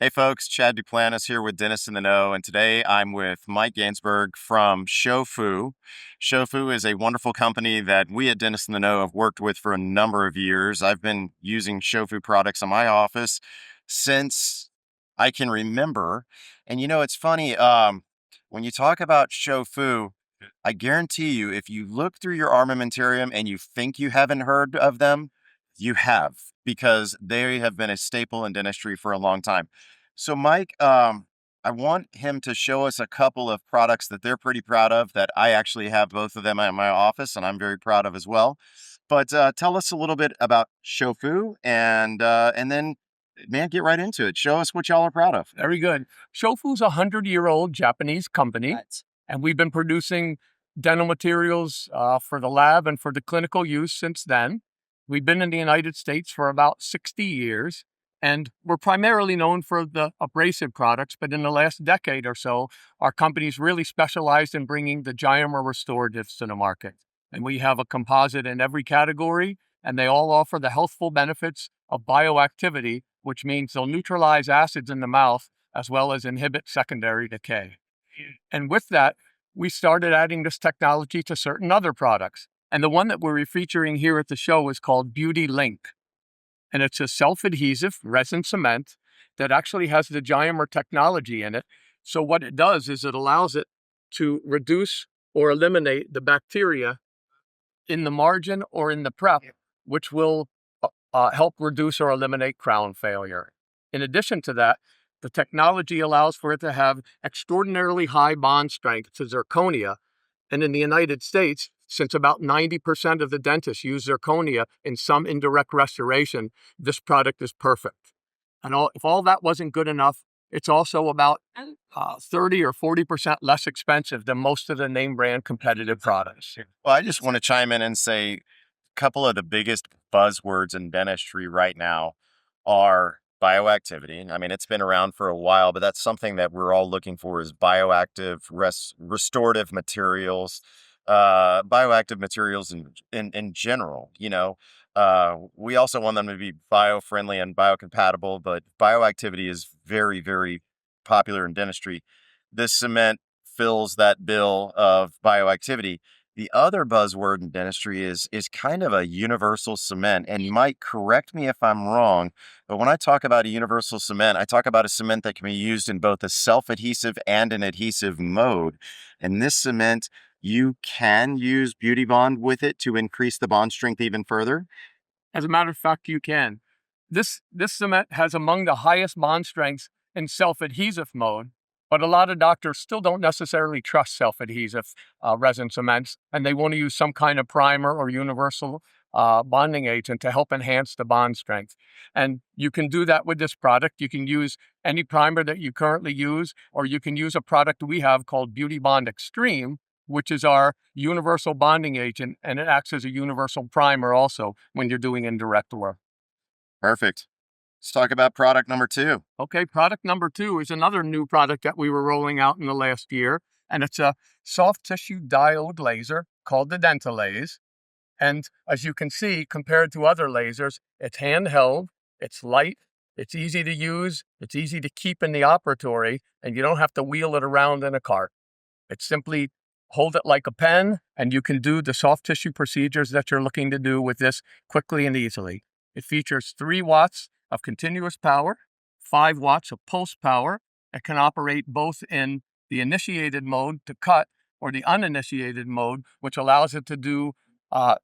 Hey folks, Chad Duplantis here with Dennis in the Know, and today I'm with Mike Gainsburg from SHOFU. SHOFU is a wonderful company that we at Dennis in the Know have worked with for a number of years. I've been using SHOFU products in my office since I can remember. And it's funny, when you talk about SHOFU, I guarantee you, if you look through your armamentarium and you think you haven't heard of them, you have, because they have been a staple in dentistry for a long time. So, Mike, I want him to show us a couple of products that they're pretty proud of that I actually have both of them at my office and I'm very proud of as well. But tell us a little bit about Shofu and then, man, get right into it. Show us what y'all are proud of. Very good. Shofu's a 100-year-old Japanese company, and we've been producing dental materials for the lab and for the clinical use since then. We've been in the United States for about 60 years, and we're primarily known for the abrasive products, but in the last decade or so, our company's really specialized in bringing the Gainsburg restoratives to the market. And we have a composite in every category, and they all offer the healthful benefits of bioactivity, which means they'll neutralize acids in the mouth as well as inhibit secondary decay. And with that, we started adding this technology to certain other products. And the one that we're featuring here at the show is called Beauty Link. And it's a self-adhesive resin cement that actually has the Gainsburg technology in it. So what it does is it allows it to reduce or eliminate the bacteria in the margin or in the prep, which will help reduce or eliminate crown failure. In addition to that, the technology allows for it to have extraordinarily high bond strength to zirconia. And in the United States, since about 90% of the dentists use zirconia in some indirect restoration, this product is perfect. And if all that wasn't good enough, it's also about 30 or 40% less expensive than most of the name brand competitive products. Well, I just want to chime in and say a couple of the biggest buzzwords in dentistry right now are bioactivity. I mean, it's been around for a while, but that's something that we're all looking for is bioactive, restorative materials, bioactive materials in general. We also want them to be bio-friendly and biocompatible, but bioactivity is very, very popular in dentistry. This cement fills that bill of bioactivity. The other buzzword in dentistry is kind of a universal cement. And you might correct me if I'm wrong, but when I talk about a universal cement, I talk about a cement that can be used in both a self-adhesive and an adhesive mode. And this cement, you can use Beauty Bond with it to increase the bond strength even further. As a matter of fact, you can. This cement has among the highest bond strengths in self-adhesive mode, but a lot of doctors still don't necessarily trust self-adhesive resin cements, and they want to use some kind of primer or universal bonding agent to help enhance the bond strength. And you can do that with this product. You can use any primer that you currently use, or you can use a product we have called Beauty Bond Extreme, which is our universal bonding agent, and it acts as a universal primer also when you're doing indirect work. Perfect. Let's talk about product number 2. Okay, product number 2 is another new product that we were rolling out in the last year, and it's a soft tissue diode laser called the DentaLase. And as you can see, compared to other lasers, it's handheld, it's light, it's easy to use, it's easy to keep in the operatory, and you don't have to wheel it around in a cart. It's simply hold it like a pen, and you can do the soft tissue procedures that you're looking to do with this quickly and easily. It features 3 watts of continuous power, 5 watts of pulse power. It can operate both in the initiated mode to cut or the uninitiated mode, which allows it to do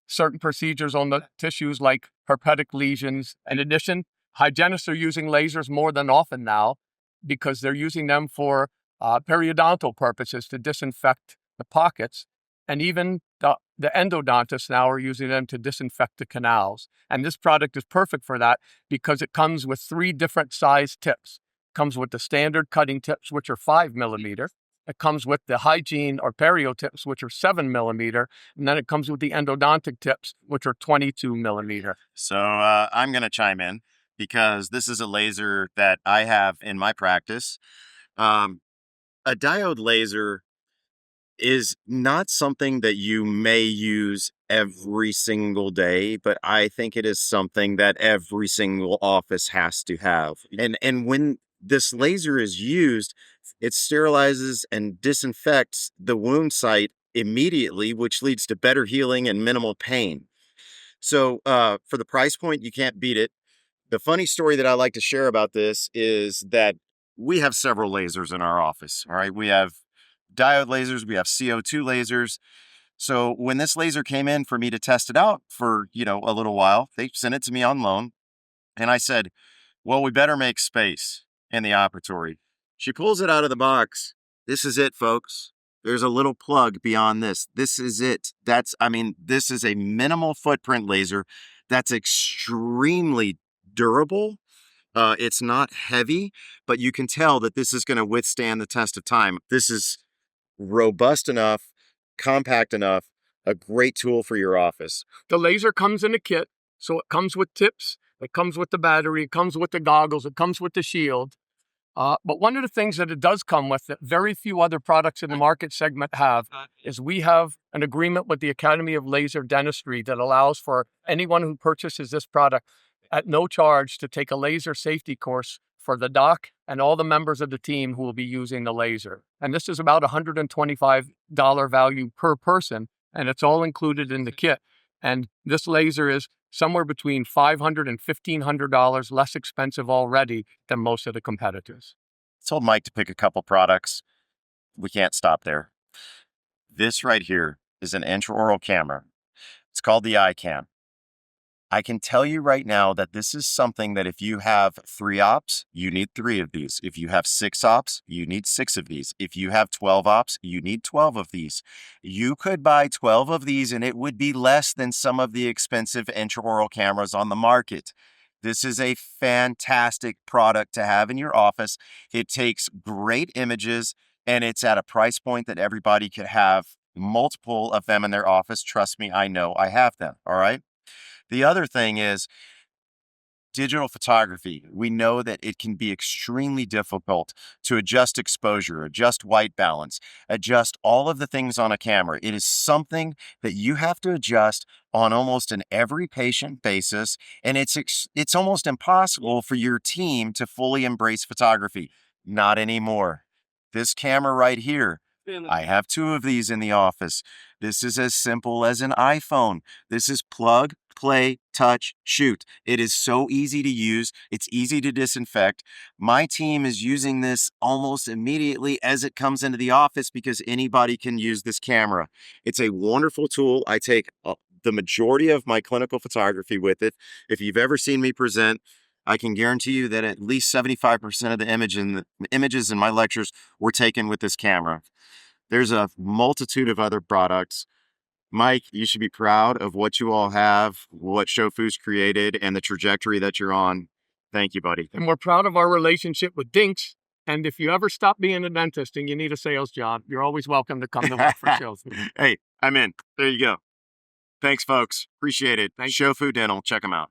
certain procedures on the tissues like herpetic lesions. In addition, hygienists are using lasers more than often now because they're using them for periodontal purposes to disinfect the pockets, and even the endodontists now are using them to disinfect the canals. And this product is perfect for that because it comes with 3 different size tips. It comes with the standard cutting tips, which are 5 millimeter. It comes with the hygiene or perio tips, which are 7 millimeter. And then it comes with the endodontic tips, which are 22 millimeter. So I'm going to chime in because this is a laser that I have in my practice. A diode laser is not something that you may use every single day, but I think it is something that every single office has to have. And when this laser is used, it sterilizes and disinfects the wound site immediately, which leads to better healing and minimal pain. So for the price point, you can't beat it. The funny story that I like to share about this is that we have several lasers in our office. All right. We have diode lasers, we have CO2 lasers. So when this laser came in for me to test it out for, a little while, they sent it to me on loan. And I said, well, we better make space in the operatory. She pulls it out of the box. This is it, folks. There's a little plug beyond this. This is it. This is a minimal footprint laser that's extremely durable. It's not heavy, but you can tell that this is going to withstand the test of time. This is robust enough, compact enough, a great tool for your office. The laser comes in a kit, so it comes with tips, it comes with the battery, it comes with the goggles, it comes with the shield. But one of the things that it does come with that very few other products in the market segment have is we have an agreement with the Academy of Laser Dentistry that allows for anyone who purchases this product at no charge to take a laser safety course for the doc and all the members of the team who will be using the laser. And this is about $125 value per person, and it's all included in the kit. And this laser is somewhere between $500 and $1,500 less expensive already than most of the competitors. I told Mike to pick a couple products. We can't stop there. This right here is an intraoral camera. It's called the iCam. I can tell you right now that this is something that if you have 3 ops, you need 3 of these. If you have 6 ops, you need 6 of these. If you have 12 ops, you need 12 of these. You could buy 12 of these and it would be less than some of the expensive intraoral cameras on the market. This is a fantastic product to have in your office. It takes great images and it's at a price point that everybody could have multiple of them in their office. Trust me, I know I have them. All right. The other thing is digital photography. We know that it can be extremely difficult to adjust exposure, adjust white balance, adjust all of the things on a camera. It is something that you have to adjust on almost an every patient basis, and it's almost impossible for your team to fully embrace photography. Not anymore. This camera right here, I have 2 of these in the office. This is as simple as an iPhone. This is plug, play, touch, shoot. It is so easy to use. It's easy to disinfect. My team is using this almost immediately as it comes into the office because anybody can use this camera. It's a wonderful tool. I take the majority of my clinical photography with it. If you've ever seen me present, I can guarantee you that at least 75% of the images in my lectures were taken with this camera. There's a multitude of other products. Mike, you should be proud of what you all have, what SHOFU's created, and the trajectory that you're on. Thank you, buddy. And we're proud of our relationship with DINKs. And if you ever stop being a dentist and you need a sales job, you're always welcome to come to work for SHOFU. Hey, I'm in. There you go. Thanks, folks. Appreciate it. Thanks. SHOFU Dental. Check them out.